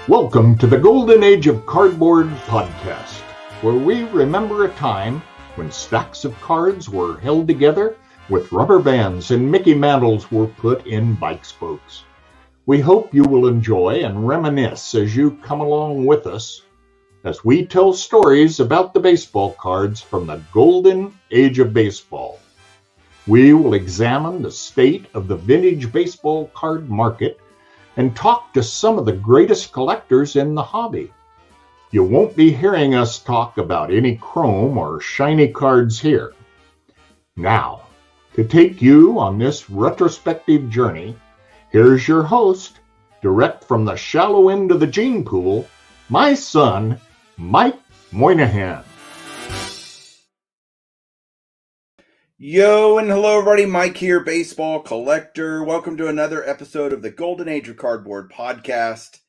Welcome to the Golden Age of Cardboard podcast, where we remember a time when stacks of cards were held together with rubber bands and Mickey Mantles were put in bike spokes. We hope you will enjoy and reminisce as you come along with us as we tell stories about the baseball cards from the Golden Age of Baseball. We will examine the state of the vintage baseball card market and talk to some of the greatest collectors in the hobby. You won't be hearing us talk about any chrome or shiny cards here. Now, to take you on this retrospective journey, here's your host, direct from the shallow end of the gene pool, my son, Mike Moynihan. Yo, and hello everybody, Mike here, baseball collector. Welcome to another episode of the Golden Age of Cardboard podcast.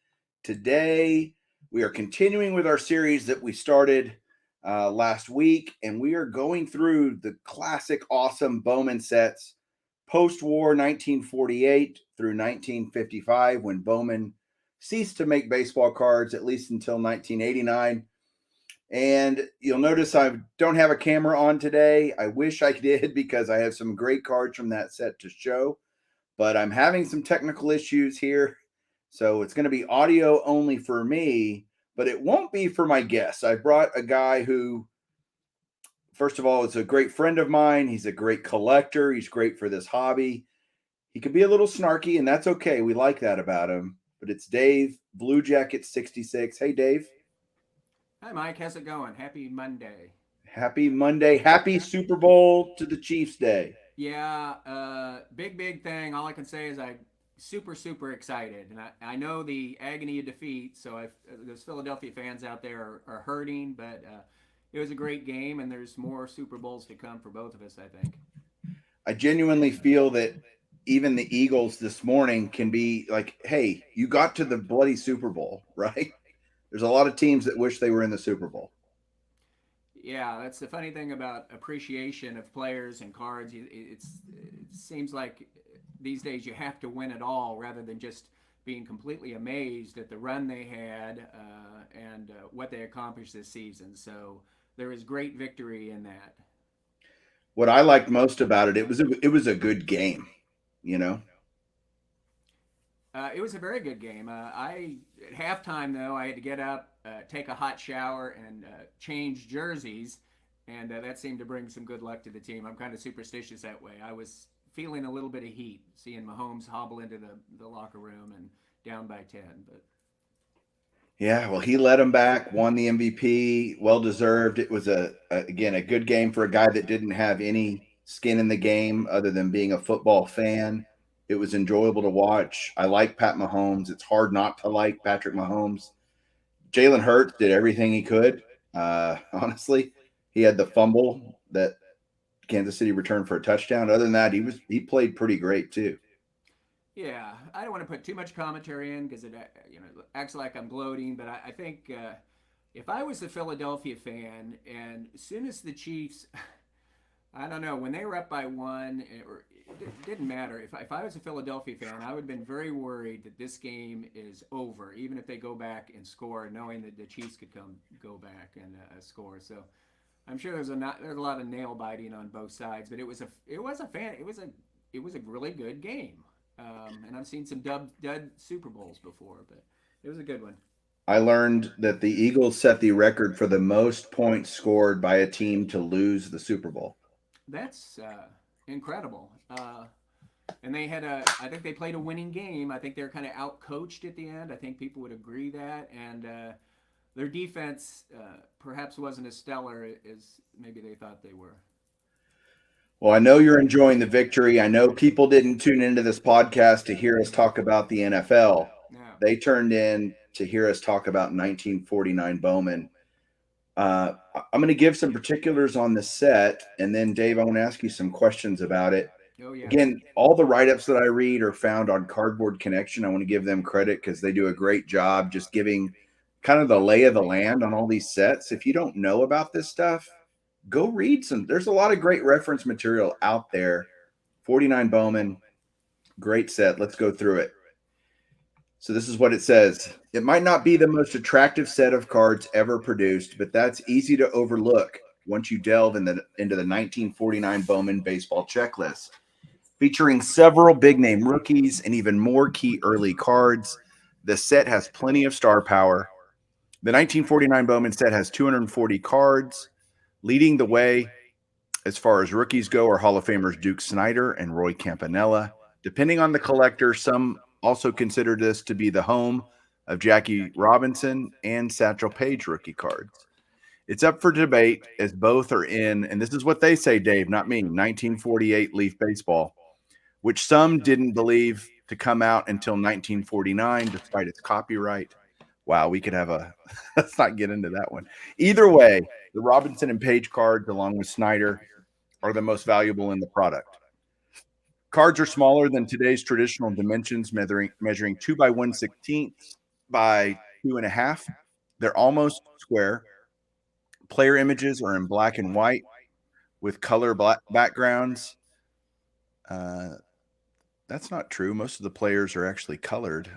Today, we are continuing with our series that we started last week, and we are going through the classic, awesome Bowman sets post-war 1948 through 1955, when Bowman ceased to make baseball cards, at least until 1989. And you'll notice I don't have a camera on today. I wish I did, because I have some great cards from that set to show, but I'm having some technical issues here. So it's going to be audio only for me, but it won't be for my guests. I brought a guy who, first of all, is a great friend of mine. He's a great collector. He's great for this hobby. He can be a little snarky, and that's okay. We like that about him. But it's Dave, Bluejacket66. Hey, Dave. Hi, Mike. How's it going? Happy Monday. Happy Monday. Happy Super Bowl to the Chiefs Day. Yeah, big thing. All I can say is I'm super excited. And I know the agony of defeat, so those Philadelphia fans out there are hurting, but it was a great game, and there's more Super Bowls to come for both of us, I think. I genuinely feel that even the Eagles this morning can be like, hey, you got to the bloody Super Bowl, right? There's a lot of teams that wish they were in the Super Bowl. Yeah, that's the funny thing about appreciation of players and cards. It seems like these days you have to win it all rather than just being completely amazed at the run they had and what they accomplished this season. So there is great victory in that. What I liked most about it was a good game, you know? It was a very good game. At halftime, though, I had to get up, take a hot shower, and change jerseys, and that seemed to bring some good luck to the team. I'm kind of superstitious that way. I was feeling a little bit of heat, seeing Mahomes hobble into the locker room and down by 10. But yeah, well, he led them back, won the MVP, well deserved. It was again a good game for a guy that didn't have any skin in the game other than being a football fan. It was enjoyable to watch. I like Pat Mahomes. It's hard not to like Patrick Mahomes. Jalen Hurts did everything he could. Honestly, he had the fumble that Kansas City returned for a touchdown. Other than that, he played pretty great too. yeah, I don't want to put too much commentary in because it acts like I'm gloating. But I think if I was a Philadelphia fan, and as soon as the Chiefs, I don't know, when they were up by one, it didn't matter. If I was a Philadelphia fan, I would have been very worried that this game is over, even if they go back and score, knowing that the Chiefs could go back and score. So I'm sure there's a lot of nail biting on both sides, but it was a really good game. And I've seen some dud Super Bowls before, but it was a good one. I learned that the Eagles set the record for the most points scored by a team to lose the Super Bowl. That's incredible. And they had I think they played a winning game. I think they were kind of out-coached at the end. I think people would agree that. And their defense perhaps wasn't as stellar as maybe they thought they were. Well, I know you're enjoying the victory. I know people didn't tune into this podcast to hear us talk about the NFL. Yeah. They turned in to hear us talk about 1949 Bowman. I'm going to give some particulars on the set, and then, Dave, I want to ask you some questions about it. Oh, yeah. Again, all the write-ups that I read are found on Cardboard Connection. I want to give them credit because they do a great job just giving kind of the lay of the land on all these sets. If you don't know about this stuff, go read some. There's a lot of great reference material out there. 49 Bowman, great set. Let's go through it. So this is what it says. It might not be the most attractive set of cards ever produced, but that's easy to overlook once you delve into the 1949 Bowman baseball checklist. Featuring several big-name rookies and even more key early cards, the set has plenty of star power. The 1949 Bowman set has 240 cards. Leading the way as far as rookies go are Hall of Famers Duke Snider and Roy Campanella. Depending on the collector, some also consider this to be the home of Jackie Robinson and Satchel Paige rookie cards. It's up for debate as both are in, and this is what they say, Dave, not me, 1948 Leaf Baseball, which some didn't believe to come out until 1949 despite its copyright. Wow, we could have a – let's not get into that one. Either way, the Robinson and Page cards, along with Snyder, are the most valuable in the product. Cards are smaller than today's traditional dimensions, measuring 2 by 1/16 by 2.5. They're almost square. Player images are in black and white with color backgrounds. That's not true. Most of the players are actually colored.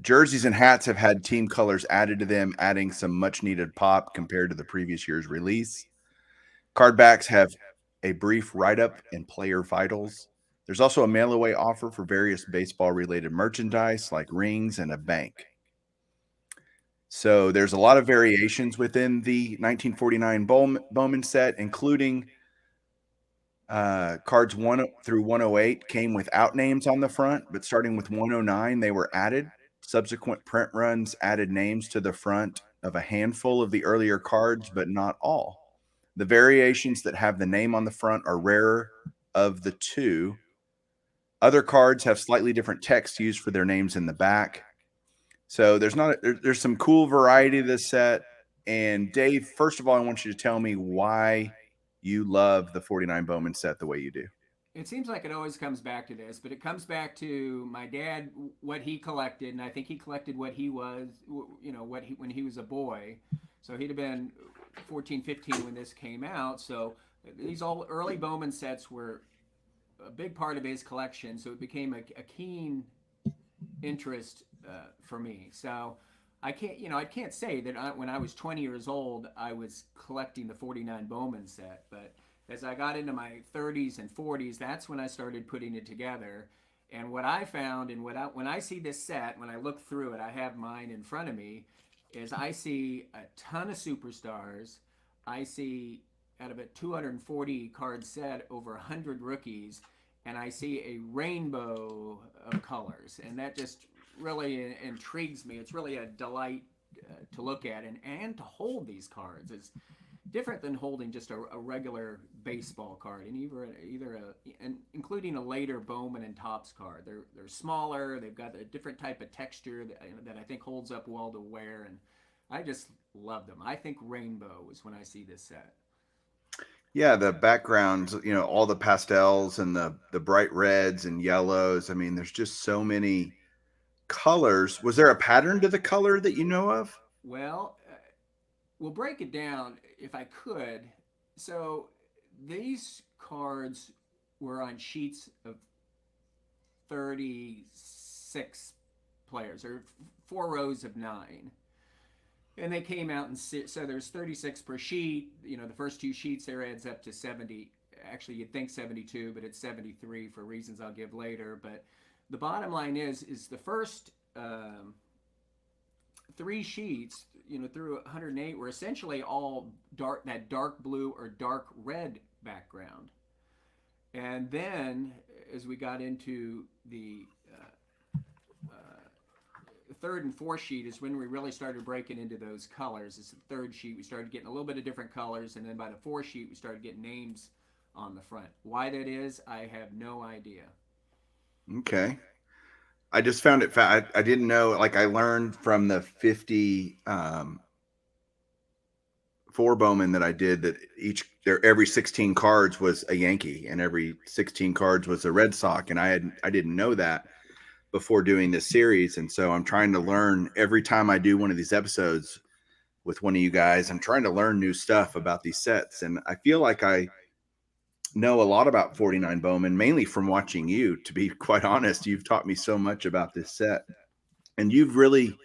Jerseys and hats have had team colors added to them, adding some much-needed pop compared to the previous year's release. Card backs have a brief write-up and player vitals. There's also a mail-away offer for various baseball-related merchandise like rings and a bank. So there's a lot of variations within the 1949 Bowman set, including cards 1 through 108 came without names on the front, but starting with 109, they were added. Subsequent print runs added names to the front of a handful of the earlier cards, but not all. The variations that have the name on the front are rarer of the two. Other cards have slightly different text used for their names in the back. So there's some cool variety to this set. And Dave, first of all, I want you to tell me why you love the 49 Bowman set the way you do. It seems like it always comes back to this, but it comes back to my dad, what he collected, and I think he collected what he was, when he was a boy. So he'd have been 14, 15 when this came out. So these all early Bowman sets were a big part of his collection. So it became a keen interest for me. So I can't say that when I was 20 years old, I was collecting the 49 Bowman set, but as I got into my 30s and 40s, that's when I started putting it together. And what I found, and when I see this set, when I look through it, I have mine in front of me, is I see a ton of superstars. I see out of a 240 card set over 100 rookies, and I see a rainbow of colors, and that just really intrigues me. It's really a delight to look at and to hold these cards. It's different than holding just a regular baseball card, and including a later Bowman and Topps card. They're smaller. They've got a different type of texture that I think holds up well to wear, and I just love them. I think rainbow is when I see this set. Yeah, the backgrounds, all the pastels and the bright reds and yellows. I mean, there's just so many colors. Was there a pattern to the color that you know of? Well, we'll break it down if I could. So these cards were on sheets of 36 players, or 4 rows of 9. And they came out, and so there's 36 per sheet. The first 2 sheets there adds up to 70. Actually, you'd think 72, but it's 73 for reasons I'll give later. But the bottom line is the first 3 sheets, through 108 were essentially all dark blue or dark red background. And then as we got into the third and fourth sheet is when we really started breaking into those colors. It's the third sheet. We started getting a little bit of different colors. And then by the fourth sheet, we started getting names on the front. Why that is, I have no idea. Okay. I just found it. I didn't know. Like, I learned from the 50 4 Bowman that I did that every 16 cards was a Yankee and every 16 cards was a Red Sox, and I didn't know that before doing this series. And so I'm trying to learn every time I do one of these episodes with one of you guys. I'm trying to learn new stuff about these sets, and I feel like I know a lot about 49 Bowman, mainly from watching you. To be quite honest, you've taught me so much about this set, and you've really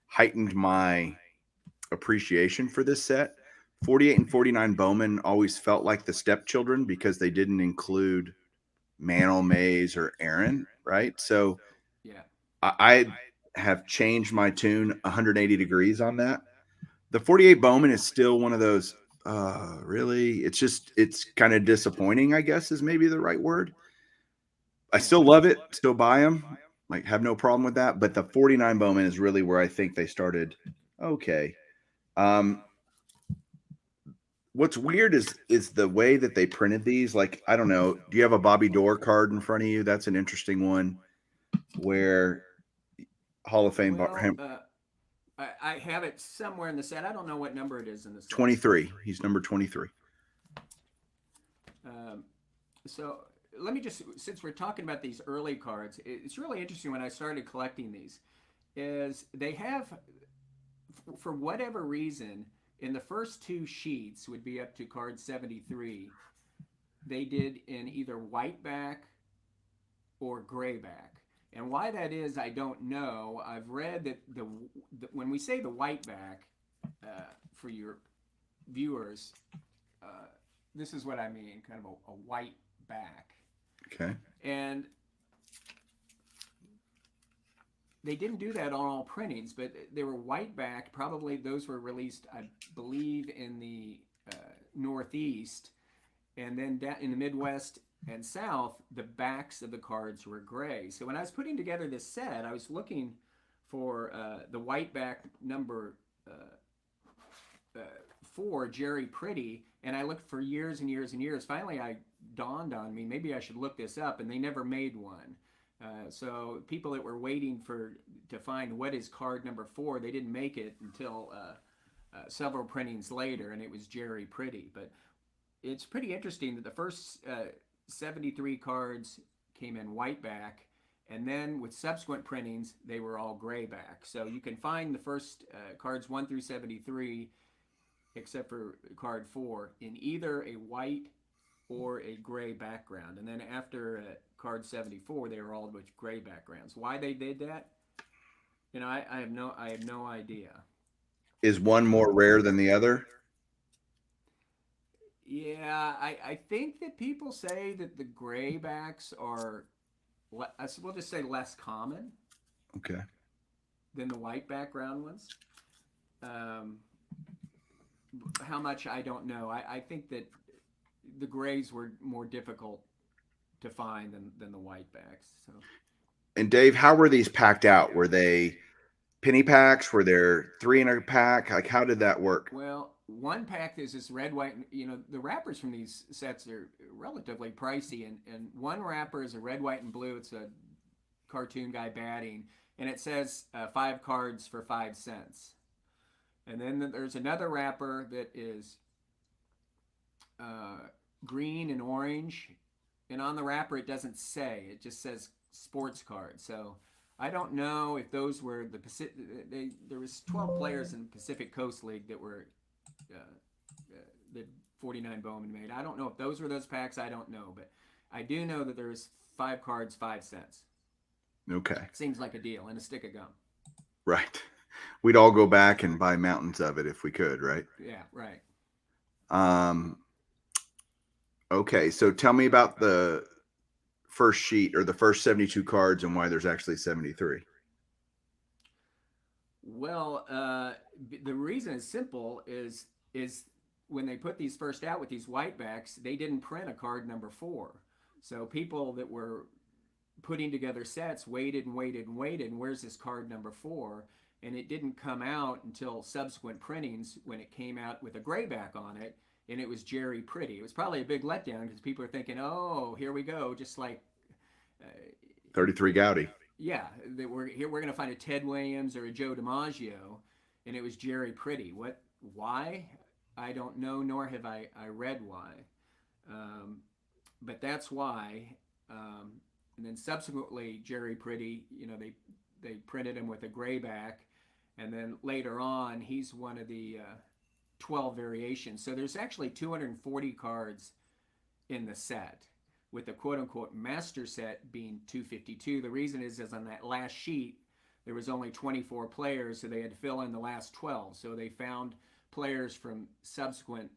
heightened my appreciation for this set. 48 and 49 Bowman always felt like the stepchildren because they didn't include Mantle, Mays, or Aaron, right? So Yeah. I have changed my tune 180 degrees on that. The 48 Bowman is still one of those, really, it's kind of disappointing, I guess is maybe the right word. I Yeah. still love it, still buy them, like have no problem with that. But the 49 Bowman is really where I think they started. Okay. Um, what's weird is the way that they printed these. Like, I don't know. Do you have a Bobby Dorr card in front of you? That's an interesting one where Hall of Fame Well, I have it somewhere in the set. I don't know what number it is in the set. 23. He's number 23. Um, so let me just, since we're talking about these early cards, it's really interesting when I started collecting these, is they have, for whatever reason, in the first two sheets would be up to card 73, they did in either white back or gray back. And why that is, I don't know. I've read that when we say the white back, for your viewers, uh, this is what I mean, kind of a white back. Okay. And they didn't do that on all printings, but they were white back. Probably those were released, I believe, in the Northeast. And then down in the Midwest and South, the backs of the cards were gray. So when I was putting together this set, I was looking for the white back number 4, Jerry Pretty, and I looked for years and years and years. Finally, I dawned on me, maybe I should look this up, and they never made one. So people that were waiting to find what is card number 4, they didn't make it until several printings later, and it was Jerry Pretty. But it's pretty interesting that the first 73 cards came in white back, and then with subsequent printings, they were all gray back. So you can find the first cards 1 through 73, except for card 4, in either a white or a gray background. And then after card 74, they were all with gray backgrounds. Why they did that? I have no idea. Is one more rare than the other? Yeah, I think that people say that the graybacks are, we'll just say, less common Okay. than the white background ones. How much, I don't know. I think that the grays were more difficult to find than the white backs. So. And Dave, how were these packed out? Were they penny packs? Were there 3 in a pack? Like, how did that work? Well, one pack is this red, white. The wrappers from these sets are relatively pricey, and one wrapper is a red, white, and blue. It's a cartoon guy batting, and it says 5 cards for 5 cents. And then there's another wrapper that is green and orange, and on the wrapper it doesn't say. It just says sports card. So I don't know if those were the Pacific. There was 12 players in the Pacific Coast League that were that 49 Bowman made. I don't know if those were those packs. I don't know, but I do know that there's 5 cards, 5 cents. Okay. Seems like a deal, and a stick of gum. Right. We'd all go back and buy mountains of it if we could, right? Yeah, right. Okay, so tell me about the first sheet or the first 72 cards and why there's actually 73. Well, the reason is simple. Is when they put these first out with these whitebacks, they didn't print a card number 4. So people that were putting together sets waited and waited and waited. And where's this card number 4? And it didn't come out until subsequent printings when it came out with a grayback on it, and it was Jerry Pretty. It was probably a big letdown because people are thinking, oh, here we go, just like 33 Gowdy. Yeah, that we're going to find a Ted Williams or a Joe DiMaggio, and it was Jerry Pretty. Why? I don't know, nor have I read why. But that's why. And then subsequently, Jerry Pretty, they printed him with a grayback, and then later on, he's one of the 12 variations. So there's actually 240 cards in the set, with the quote-unquote master set being 252. The reason is on that last sheet, there was only 24 players, so they had to fill in the last 12. So they found players from subsequent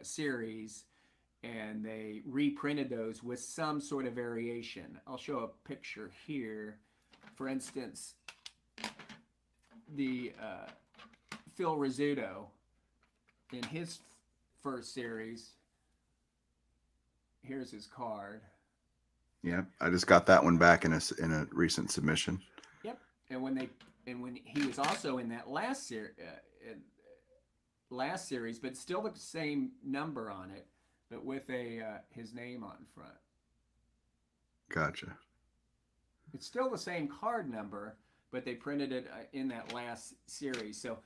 series, and they reprinted those with some sort of variation. I'll show a picture here. For instance, the Phil Rizzuto, in his first series, here's his card. Yeah, I just got that one back in a recent submission. Yep, and when he was also in that last series, but still the same number on it, but with his name on front. Gotcha. It's still the same card number, but they printed it in that last series. So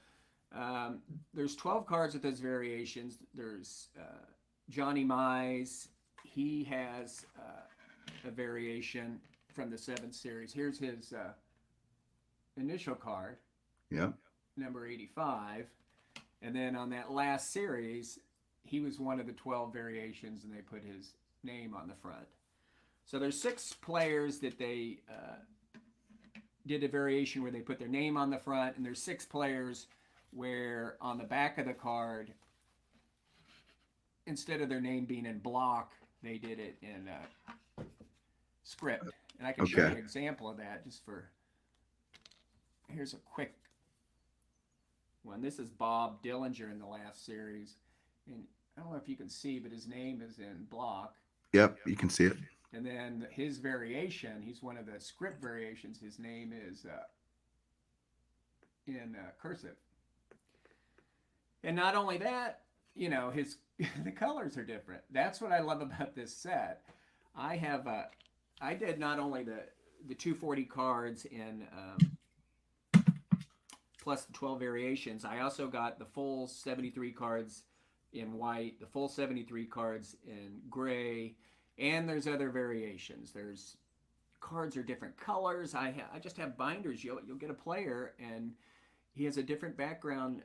there's 12 cards with those variations. There's Johnny Mize. He has a variation from the 7th series. Here's his initial card. Yep. Number 85. And then on that last series, he was one of the 12 variations, and they put his name on the front. So there's 6 players that they did a variation where they put their name on the front, and there's 6 players where on the back of the card, instead of their name being in block, they did it in script. And I can show you an example of that just for, here's a quick one. This is Bob Dillinger in the last series. And I don't know if you can see, but his name is in block. Yep, you can see it. And then his variation, he's one of the script variations. His name is in cursive. And not only that, you know, the colors are different. That's what I love about this set. I did not only the 240 cards in plus the 12 variations. I also got the full 73 cards in white, the full 73 cards in gray, and there's other variations. There's cards are different colors. I just have binders. You'll get a player, and he has a different background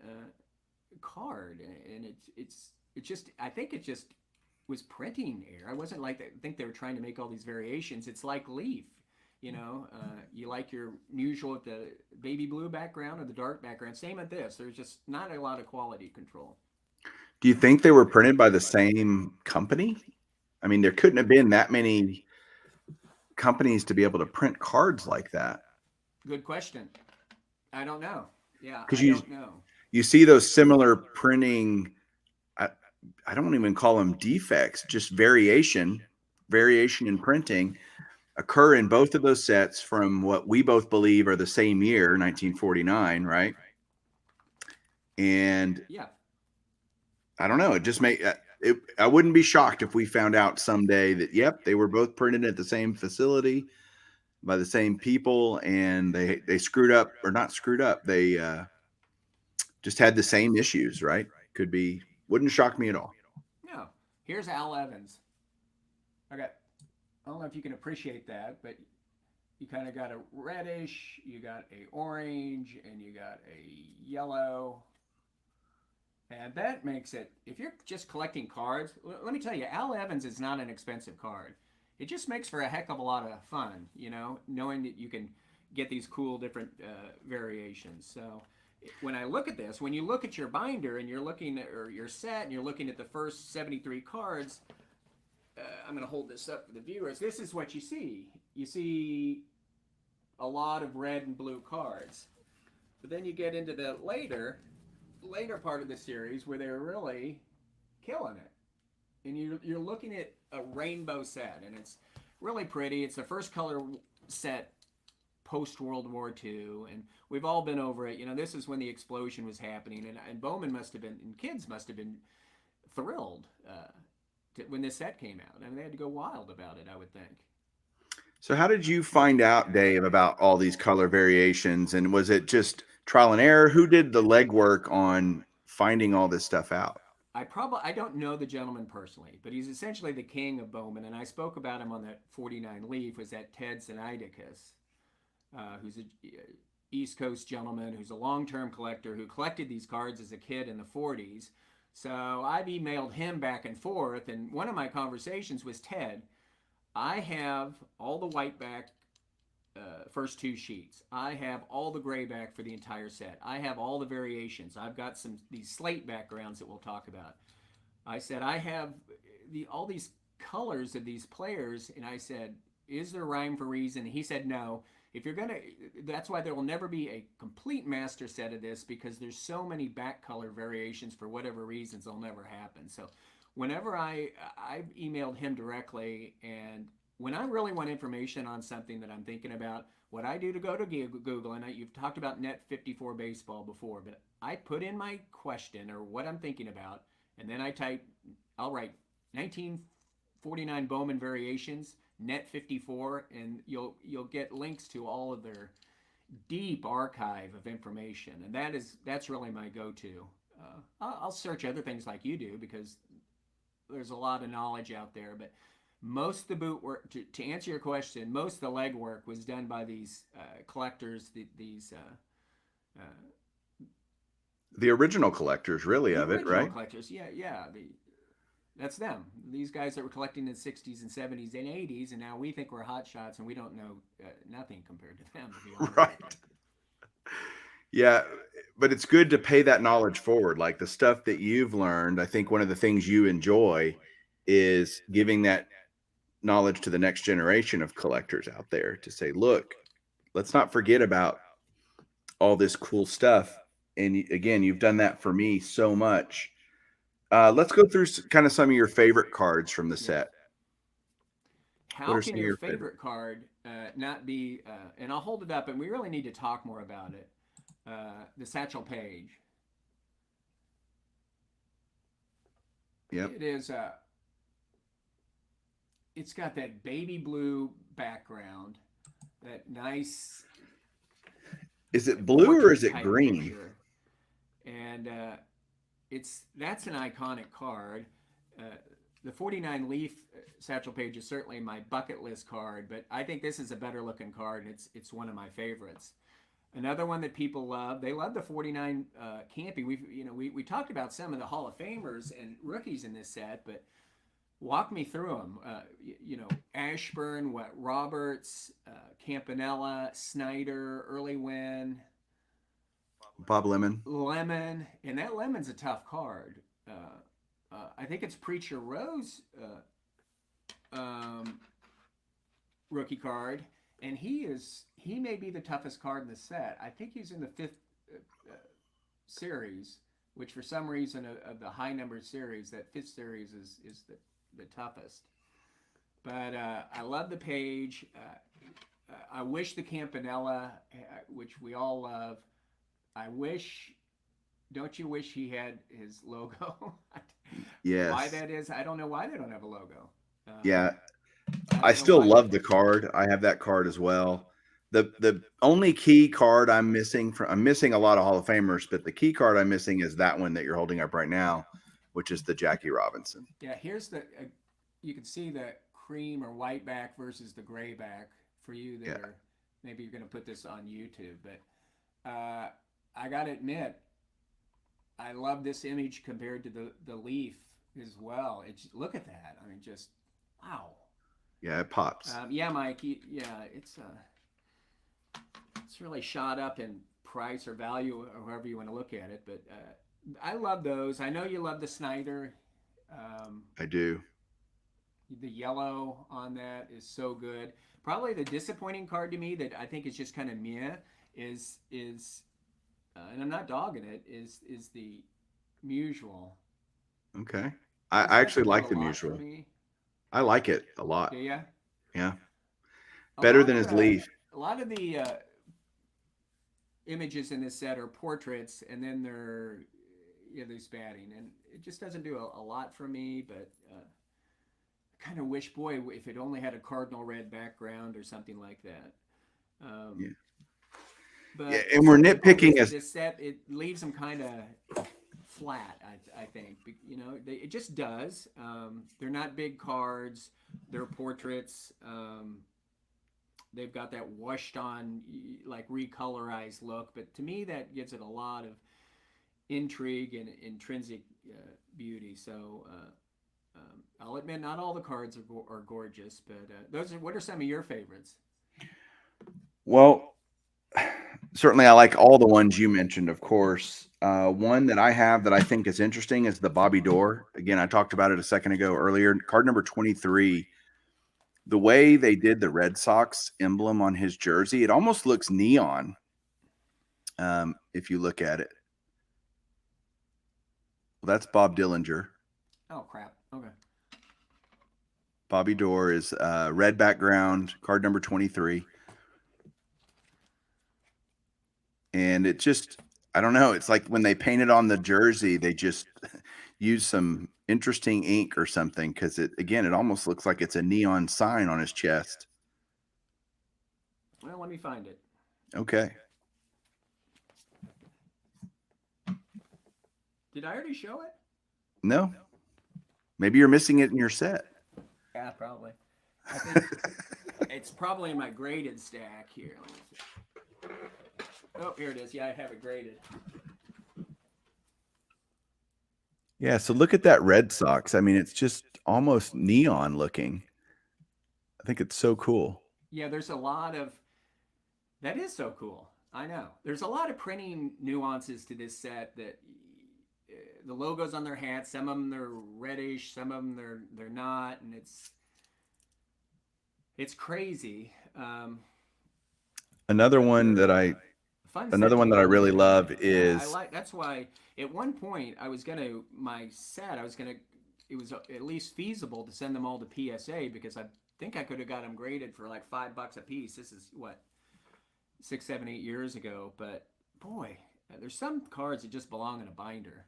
card, and it's just, I think it just was printing error. I wasn't like that. I think they were trying to make all these variations. It's like Leaf, you know. You like your usual with the baby blue background or the dark background. Same with this. There's just not a lot of quality control. Do you think they were printed by the same company? I mean, there couldn't have been that many companies to be able to print cards like that. Good question. I don't know. Yeah, because I don't know. You see those similar printing. I don't even call them defects, just variation in printing occur in both of those sets from what we both believe are the same year, 1949, right? And yeah, I don't know. It just I wouldn't be shocked if we found out someday that, yep, they were both printed at the same facility by the same people, and they screwed up, or not screwed up. They just had the same issues, right? Could be. Wouldn't shock me at all. No. Here's Al Evans. I don't know if you can appreciate that, but you kind of got a reddish, you got a orange, and you got a yellow. And that makes it, if you're just collecting cards, let me tell you, Al Evans is not an expensive card. It just makes for a heck of a lot of fun, you know, knowing that you can get these cool different variations. So when I look at this, when you look at your binder and you're looking at, or your set, and you're looking at the first 73 cards, I'm going to hold this up for the viewers. This is what you see. You see a lot of red and blue cards. But then you get into the later part of the series where they're really killing it. And you're looking at a rainbow set, and it's really pretty. It's the first color set post-World War II, and we've all been over it. You know, this is when the explosion was happening, and Bowman must have been, and kids must have been thrilled when this set came out. I mean, they had to go wild about it, I would think. So how did you find out, Dave, about all these color variations? And was it just trial and error? Who did the legwork on finding all this stuff out? I don't know the gentleman personally, but he's essentially the king of Bowman, and I spoke about him on that 49 Leaf. Was that Ted Sinaiticus, who's a East Coast gentleman who's a long-term collector who collected these cards as a kid in the 40s. So I've emailed him back and forth, and one of my conversations was Ted. I have all the white back first two sheets. I have all the gray back for the entire set. I have all the variations. I've got these slate backgrounds that we'll talk about. I said I have all these colors of these players, and I said, is there rhyme for reason? He said no. If you're gonna, that's why there will never be a complete master set of this, because there's so many back color variations for whatever reasons they'll never happen. So whenever I've emailed him directly, and when I really want information on something that I'm thinking about, what I do to go to Google, and you've talked about Net 54 baseball before, but I put in my question or what I'm thinking about, and then I'll write 1949 Bowman variations, Net 54, and you'll get links to all of their deep archive of information, and that's really my go-to. I'll search other things like you do, because there's a lot of knowledge out there, but most of the boot work, to answer your question, most of the leg work was done by these collectors, the original collectors, really, of it, right? Collectors, yeah. That's them. These guys that were collecting in the 60s and 70s and 80s, and now we think we're hot shots, and we don't know nothing compared to them, to be honest. Right. Yeah, but it's good to pay that knowledge forward. Like the stuff that you've learned, I think one of the things you enjoy is giving that knowledge to the next generation of collectors out there, to say, look, let's not forget about all this cool stuff. And again, you've done that for me so much. Let's go through kind of some of your favorite cards from the set. How can your favorite card not be, and I'll hold it up, and we really need to talk more about it, the Satchel Paige. Yep. It is, it's got that baby blue background, that nice. Is it blue or is it green? Picture. And that's an iconic card. The 49 Leaf Satchel Paige is certainly my bucket list card, but I think this is a better looking card, and it's one of my favorites. Another one that people love, they love the 49 Campy. We talked about some of the Hall of Famers and rookies in this set, but walk me through them. Ashburn, Roberts, Campanella, Snyder, Early Wynn, Bob Lemon, and that Lemon's a tough card. I think it's Preacher Rose rookie card, and he may be the toughest card in the set. I think he's in the 5th series, which for some reason of the high numbered series, that 5th series is the toughest. But I love the Page. I wish the Campanella, which we all love. Don't you wish he had his logo? Yes. Why that is, I don't know why they don't have a logo. Yeah. I still love the card. I have that card as well. The only key card I'm missing a lot of Hall of Famers, but the key card I'm missing is that one that you're holding up right now, which is the Jackie Robinson. Yeah, here's you can see the cream or white back versus the gray back for you that are, maybe you're going to put this on YouTube, but I got to admit, I love this image compared to the Leaf as well. Look at that. I mean, just wow. Yeah, it pops. Yeah, Mike. Yeah, it's really shot up in price or value, or however you want to look at it. But I love those. I know you love the Snyder. I do. The yellow on that is so good. Probably the disappointing card to me that I think is just kind of meh is and I'm not dogging it, is the Mutual. Okay. I actually like the Mutual. I like it a lot. Yeah. Yeah. Better than his Leaf. A lot of the images in this set are portraits, and then they're these batting, and it just doesn't do a lot for me. But I kind of wish, boy, if it only had a cardinal red background or something like that. Yeah. But yeah, and we're nitpicking as this set, it leaves them kind of flat. I think it just does. They're not big cards. They're portraits. They've got that washed on, like recolorized look. But to me, that gives it a lot of intrigue and intrinsic beauty. So I'll admit, not all the cards are gorgeous, but what are some of your favorites? Well, certainly I like all the ones you mentioned, of course. One that I have that I think is interesting is the Bobby Dorr. Again, I talked about it a second ago earlier. Card number 23. The way they did the Red Sox emblem on his jersey, it almost looks neon. If you look at it. Well, that's Bob Dillinger. Oh, crap. Okay. Bobby Dorr is red background, card number 23. And it just, I don't know. It's like when they painted on the jersey, they just use some interesting ink or something, because it almost looks like it's a neon sign on his chest. Well, let me find it. Okay. Did I already show it? No. Maybe you're missing it in your set. Yeah, probably. I think it's probably in my graded stack here. Let me see. Oh, here it is. Yeah, I have it graded. Yeah, so look at that Red Sox. I mean, it's just almost neon looking. I think it's so cool. Yeah, there's a lot of... That is so cool. I know. There's a lot of printing nuances to this set that the logos on their hats, some of them they're reddish, some of them they're not, and it's crazy. Another one that I really love is... Yeah, that's why at one point I was gonna it was at least feasible to send them all to PSA, because I think I could have got them graded for like $5 a piece. This is what, 6, 7, 8 years ago. But boy, there's some cards that just belong in a binder.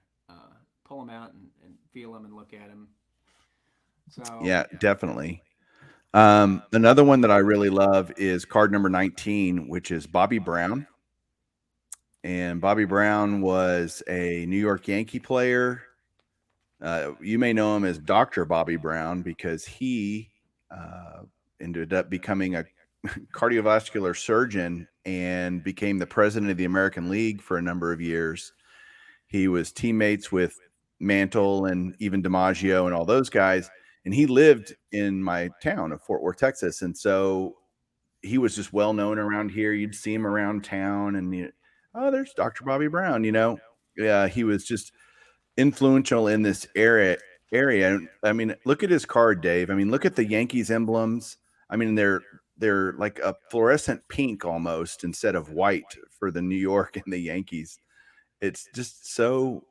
Pull them out and feel them and look at them. So yeah, definitely. Another one that I really love is card number 19, which is Bobby Brown. And Bobby Brown was a New York Yankee player. You may know him as Dr. Bobby Brown, because he ended up becoming a cardiovascular surgeon and became the president of the American League for a number of years. He was teammates with Mantle and even DiMaggio and all those guys. And he lived in my town of Fort Worth, Texas. And so he was just well known around here. You'd see him around town and, oh, there's Dr. Bobby Brown, Yeah, he was just influential in this area. I mean, look at his card, Dave. I mean, look at the Yankees emblems. I mean, they're like a fluorescent pink almost instead of white for the New York and the Yankees. It's just so,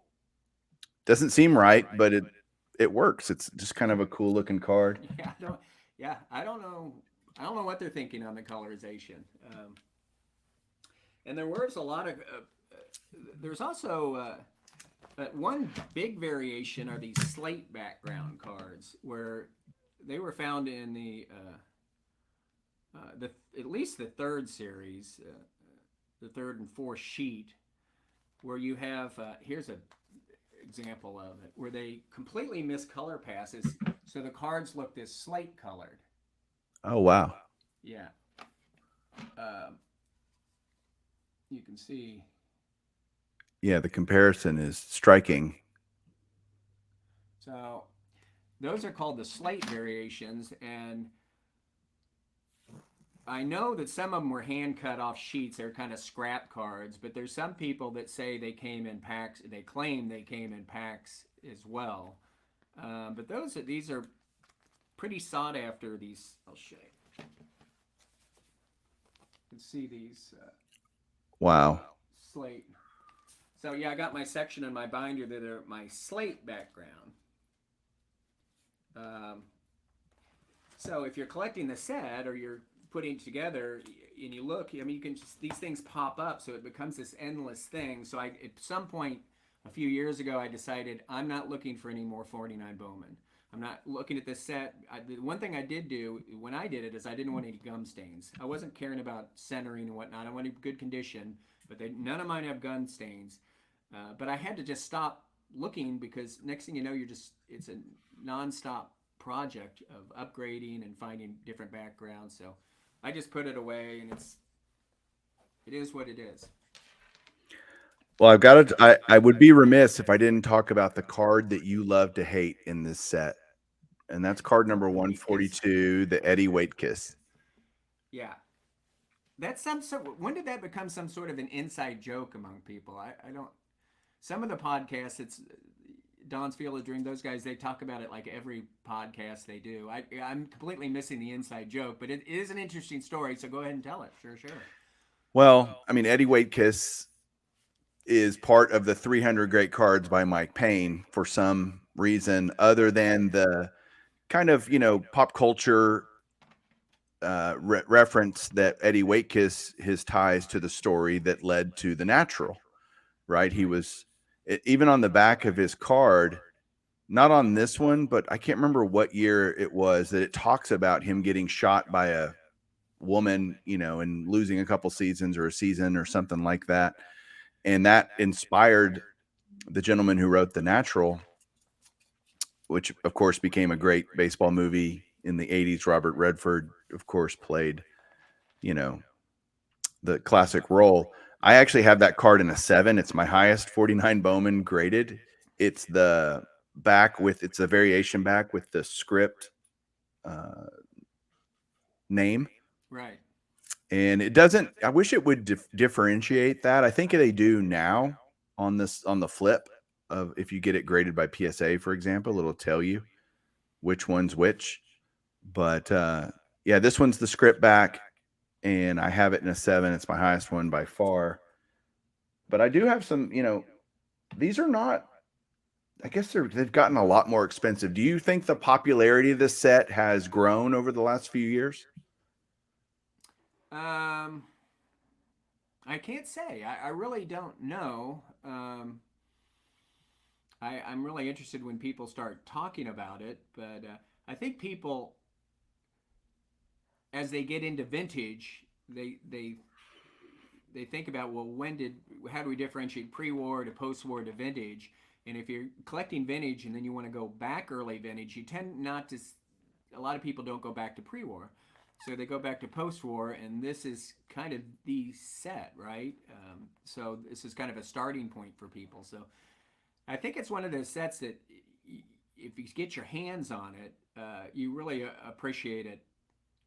doesn't seem right, but it works. It's just kind of a cool looking card. I don't know what they're thinking on the colorization. And there was a lot of there's also one big variation are these slate background cards, where they were found in the at least the third series, the third and fourth sheet, where you have here's a example of it, where they completely miss color passes, so the cards look this slate colored. Oh wow. Yeah. You can see. Yeah, the comparison is striking. So those are called the slate variations, and I know that some of them were hand cut off sheets. They're kind of scrap cards, but there's some people that say they came in packs. They claim they came in packs as well. But these are pretty sought after. These, I'll show you. You can see these. Wow. Slate. So yeah, I got my section in my binder that are my slate background. So if you're collecting the set or you're putting it together and you look, I mean, you can just, these things pop up, so it becomes this endless thing. So at some point a few years ago, I decided I'm not looking for any more 49 Bowman. I'm not looking at this set. The one thing I did do when I did it is I didn't want any gum stains. I wasn't caring about centering and whatnot. I wanted good condition, but none of mine have gum stains. But I had to just stop looking, because next thing you know, it's a nonstop project of upgrading and finding different backgrounds. So I just put it away, and it is what it is. Well, I've got to. I would be remiss if I didn't talk about the card that you love to hate in this set, and that's card number 142, the Eddie Waitkus. Yeah. That's some sort. When did that become some sort of an inside joke among people? I don't. Some of the podcasts, it's Don's Field of Dream. Those guys, they talk about it like every podcast they do. I'm completely missing the inside joke, but it is an interesting story. So go ahead and tell it. Sure. Well, I mean, Eddie Waitkus is part of the 300 Great Cards by Mike Payne for some reason other than the kind of, pop culture reference that Eddie Waitkus, his ties to the story that led to The Natural, right? He was, even on the back of his card, not on this one, but I can't remember what year it was, that it talks about him getting shot by a woman, and losing a couple seasons or a season or something like that. And that inspired the gentleman who wrote The Natural, which of course became a great baseball movie in the 80s. Robert Redford, of course, played, the classic role. I actually have that card in a 7. It's my highest 49 Bowman graded. It's the back it's a variation back with the script name. Right. And it doesn't, I wish it would differentiate that. I think they do now on the flip of, if you get it graded by PSA, for example, it'll tell you which one's which. But yeah, this one's the script back, and I have it in a 7. It's my highest one by far. But I do have some, these are not, I guess they've gotten a lot more expensive. Do you think the popularity of this set has grown over the last few years? I can't say. I really don't know. I'm really interested when people start talking about it, but I think people, as they get into vintage, they think about, well, how do we differentiate pre-war to post-war to vintage? And if you're collecting vintage and then you want to go back early vintage, you tend not to. A lot of people don't go back to pre-war. So they go back to post-war, and this is kind of the set, right? So this is kind of a starting point for people. So I think it's one of those sets that if you get your hands on it, you really appreciate it,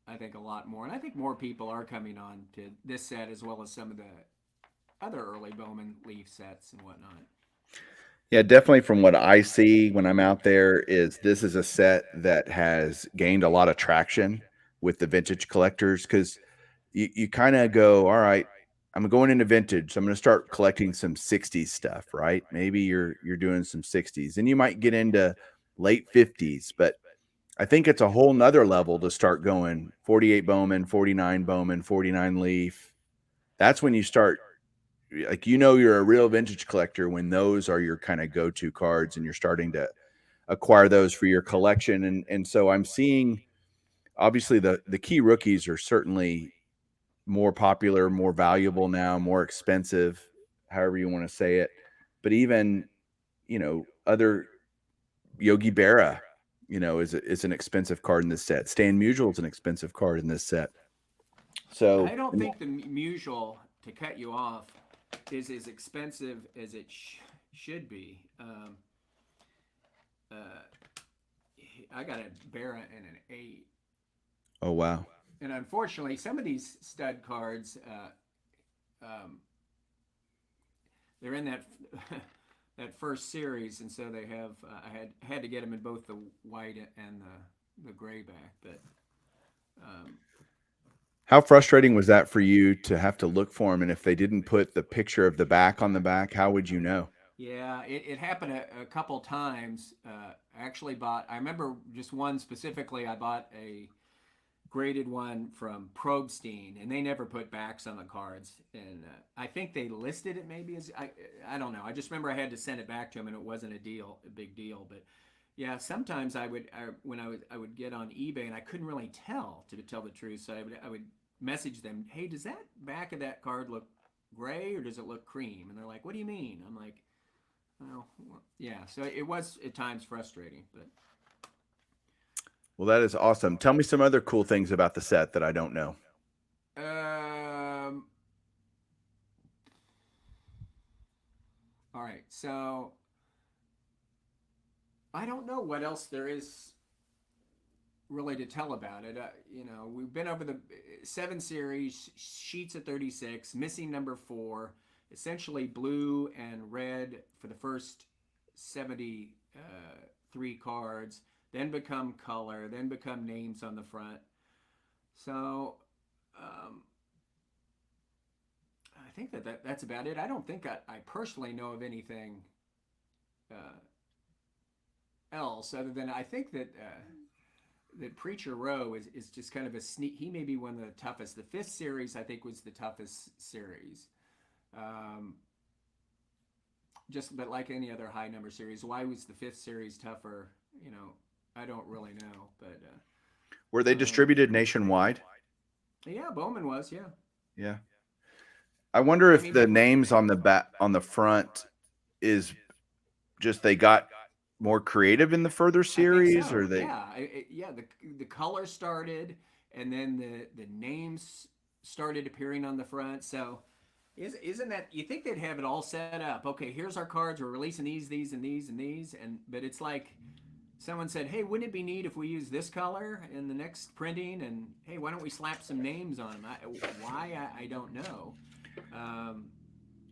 I think, a lot more. And I think more people are coming on to this set as well as some of the other early Bowman Leaf sets and whatnot. Yeah, definitely from what I see when I'm out there, this is a set that has gained a lot of traction with the vintage collectors, because you kind of go, all right, I'm going into vintage, so I'm going to start collecting some 60s stuff, right? Maybe you're doing some 60s, and you might get into late 50s, but I think it's a whole nother level to start going 48 Bowman, 49 Bowman, 49 Leaf. That's when you start, like, you're a real vintage collector when those are your kind of go-to cards and you're starting to acquire those for your collection. And so I'm seeing, obviously, the key rookies are certainly more popular, more valuable now, more expensive, however you want to say it. But even, other Yogi Berra, is an expensive card in this set. Stan Musial is an expensive card in this set. So I don't think the Musial, to cut you off, is as expensive as it should be. I got a Berra and an 8. Oh, wow. And unfortunately, some of these stud cards, they're in that that first series, and so they have. I had to get them in both the white and the gray back. But how frustrating was that for you to have to look for them? And if they didn't put the picture of the back on the back, how would you know? Yeah, it happened a couple times. I actually I remember just one specifically. I bought a graded one from Probstein, and they never put backs on the cards. And I think they listed it maybe as, I don't know. I just remember I had to send it back to them, and it wasn't a big deal. But yeah, sometimes I would get on eBay, and I couldn't really tell, to tell the truth. So I would message them, hey, does that back of that card look gray or does it look cream? And they're like, what do you mean? I'm like, well, yeah. So it was at times frustrating, but. Well, that is awesome. Tell me some other cool things about the set that I don't know. All right. So I don't know what else there is really to tell about it. We've been over the 7 series, sheets of 36, missing number 4, essentially blue and red for the first 73 cards, then become color, then become names on the front. So I think that's about it. I don't think I personally know of anything else other than I think that Preacher Row is just kind of a sneak. He may be one of the toughest. The 5th series, I think, was the toughest series. But like any other high number series, why was the 5th series tougher? I don't really know. But were they distributed nationwide? Yeah, Bowman was. Yeah. Yeah. I wonder if the names on the back on the front is just they got more creative in the further series, so. or they? Yeah. The color started, and then the names started appearing on the front. So, isn't that you think they'd have it all set up? Okay, here's our cards. We're releasing these, and these, and these, but it's like someone said, "Hey, wouldn't it be neat if we use this color in the next printing?" And hey, why don't we slap some names on them? I don't know.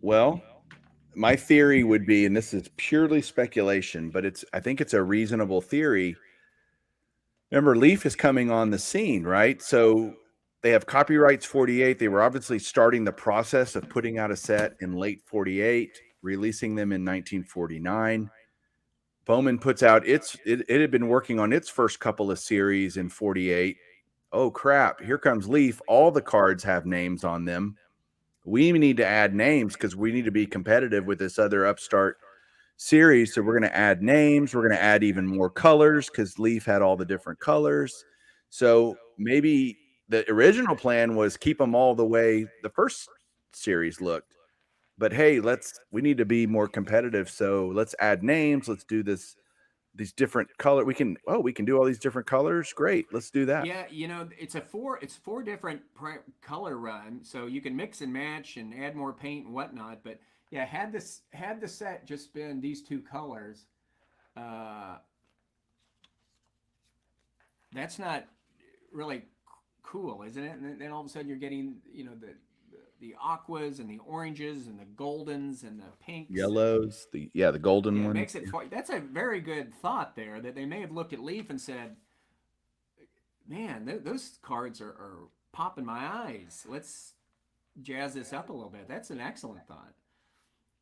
Well, my theory would be, and this is purely speculation, but I think it's a reasonable theory. Remember, Leaf is coming on the scene, right? So they have copyrights 48. They were obviously starting the process of putting out a set in late 48, releasing them in 1949. Bowman puts out it had been working on its first couple of series in 48. Oh crap, here comes Leaf. All the cards have names on them. We need to add names because we need to be competitive with this other upstart series. So we're going to add names. We're going to add even more colors because Leaf had all the different colors. So maybe the original plan was keep them all the way the first series looked. But hey, we need to be more competitive. So let's add names. Let's do these different color. We can do all these different colors. Great. Let's do that. Yeah, it's four different color run, so you can mix and match and add more paint and whatnot. But yeah, had the set just been these 2 colors, that's not really cool, isn't it? And then all of a sudden you're getting the aquas and the oranges and the goldens and the pinks, yellows, the golden one. Makes it that's a very good thought there that they may have looked at Leaf and said, man, those cards are popping my eyes. Let's jazz this up a little bit. That's an excellent thought.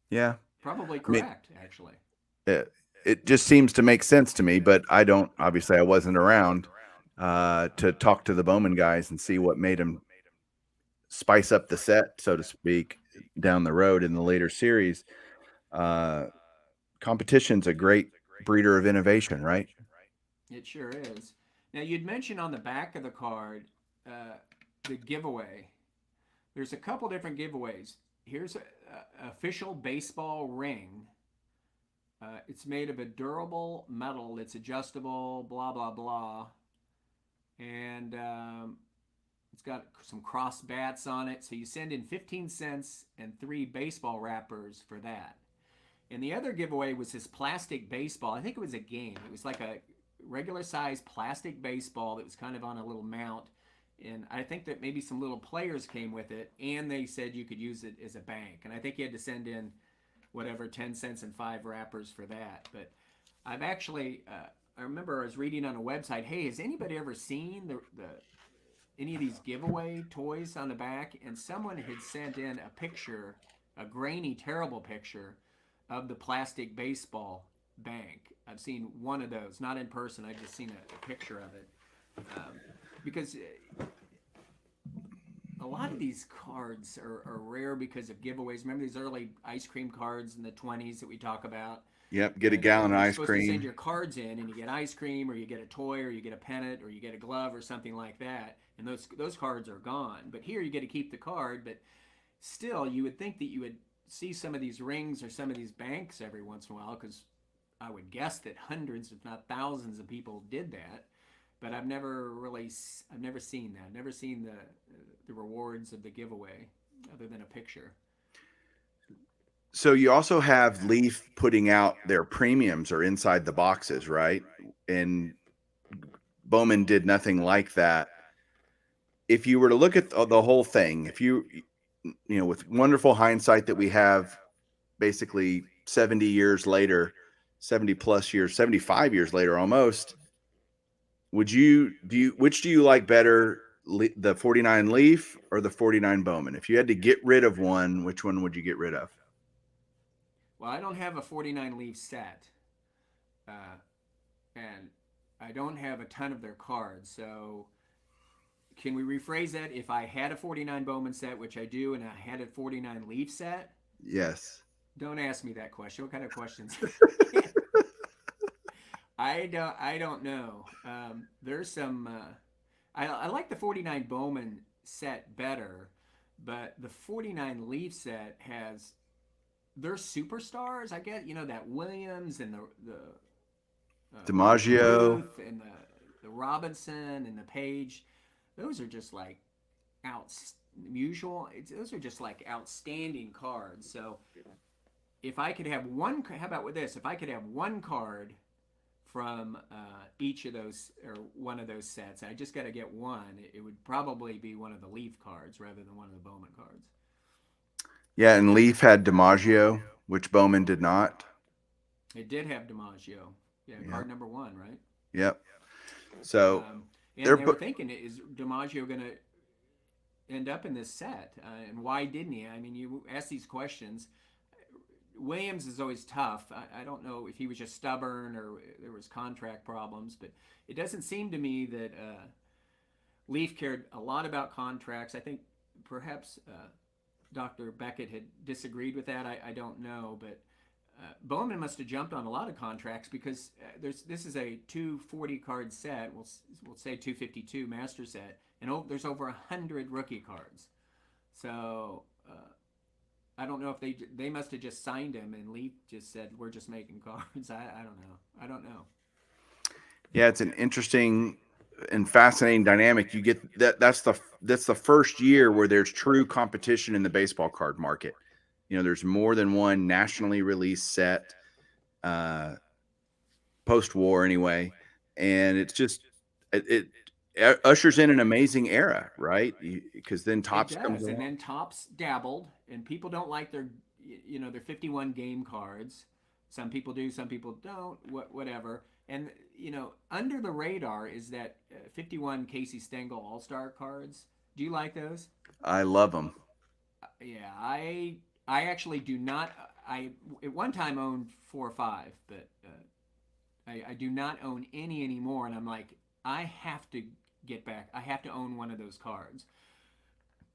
Yeah. Probably correct, actually. It just seems to make sense to me, but I wasn't around to talk to the Bowman guys and see what made them spice up the set, so to speak, down the road in the later series. Competition's a great breeder of innovation, right? It sure is. Now, you'd mentioned on the back of the card the giveaway. There's a couple different giveaways. Here's an official baseball ring. It's made of a durable metal. It's adjustable, blah, blah, blah. And it's got some cross bats on it. So you send in 15 cents and 3 baseball wrappers for that. And the other giveaway was this plastic baseball. I think it was a game. It was like a regular size plastic baseball that was kind of on a little mount. And I think that maybe some little players came with it, and they said you could use it as a bank. And I think you had to send in whatever 10 cents and 5 wrappers for that. But I've actually, I remember I was reading on a website, hey, has anybody ever seen any of these giveaway toys on the back? And someone had sent in a picture, a grainy, terrible picture of the plastic baseball bank. I've seen one of those, not in person. I've just seen a picture of it. Because a lot of these cards are rare because of giveaways. Remember these early ice cream cards in the 20s that we talk about? Yep, get a gallon of ice cream. You're supposed to send your cards in, and you get ice cream, or you get a toy, or you get a pennant, or you get a glove, or something like that. And those cards are gone. But here you get to keep the card, but still, you would think that you would see some of these rings or some of these banks every once in a while, because I would guess that hundreds, if not thousands, of people did that. But I've never seen that. I've never seen the rewards of the giveaway, other than a picture. So you also have Leaf putting out their premiums or inside the boxes, right? And Bowman did nothing like that. If you were to look at the whole thing, if you know, with wonderful hindsight that we have basically 70 years later, 70 plus years, 75 years later almost, which do you like better, the 49 Leaf or the 49 Bowman? If you had to get rid of one, which one would you get rid of? Well, I don't have a 49 Leaf set, uh, and I don't have a ton of their cards. So, can we rephrase that? If I had a 49 Bowman set, which I do, and I had a 49 Leaf set, Yes. don't ask me that question. What kind of questions? I don't know. There's some. I like the 49 Bowman set better, but the 49 Leaf set has their superstars. I get that Williams and the DiMaggio. Ruth and the Robinson and the Page. Those are just like out usual. Those are just like outstanding cards. So if I could have one, how about with this? If I could have one card from each of those or one of those sets, I just got to get one. It would probably be one of the Leaf cards rather than one of the Bowman cards. Yeah, and Leaf had DiMaggio, which Bowman did not. It did have DiMaggio. Yeah, card number 1, right? Yep. So and they were thinking, is DiMaggio going to end up in this set? And why didn't he? I mean, you ask these questions. Williams is always tough. I don't know if he was just stubborn or there was contract problems, but it doesn't seem to me that Leaf cared a lot about contracts. I think perhaps Dr. Beckett had disagreed with that. I don't know, but Bowman must have jumped on a lot of contracts because this is a 240 card set. We'll say 252 master set, and there's over 100 rookie cards. So I don't know if they must have just signed him, and Leaf just said we're just making cards. I don't know. Yeah, it's an interesting and fascinating dynamic. You get that's the first year where there's true competition in the baseball card market. You know, there's more than one nationally released set, post-war anyway, and it's just it ushers in an amazing era, right? Because then Topps comes along. And then Topps dabbled, and people don't like their 51 game cards. Some people do, some people don't. Whatever. And under the radar is that 51 Casey Stengel All-Star cards. Do you like those? I love them. Yeah, I actually do not. I at one time owned 4 or 5, but I do not own any anymore. And I'm like, I have to get back. I have to own one of those cards.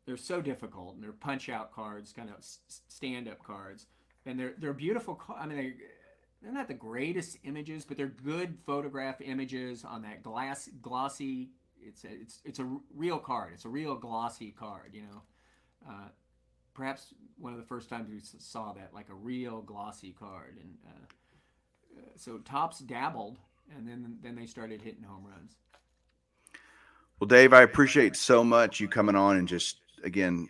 They're so difficult, and they're punch-out cards, kind of stand-up cards, and they're beautiful. I mean, they're not the greatest images, but they're good photograph images on that glossy. It's a real card. It's a real glossy card. Perhaps one of the first times we saw that, like a real glossy card, and so Topps dabbled, and then they started hitting home runs. Well, Dave, I appreciate so much you coming on and just, again,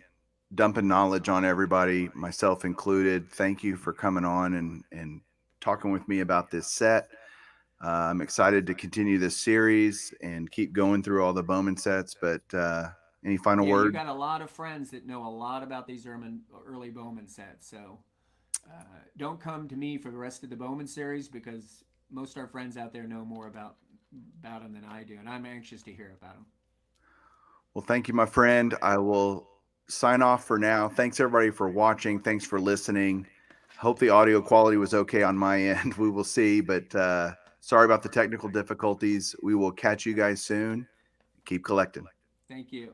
dumping knowledge on everybody, myself included. Thank you for coming on and talking with me about this set. I'm excited to continue this series and keep going through all the Bowman sets, but any final word? You got a lot of friends that know a lot about these early Bowman sets, so don't come to me for the rest of the Bowman series because most of our friends out there know more about them than I do, and I'm anxious to hear about them. Well, thank you, my friend. I will sign off for now. Thanks, everybody, for watching. Thanks for listening. Hope the audio quality was okay on my end. We will see, but sorry about the technical difficulties. We will catch you guys soon. Keep collecting. Thank you.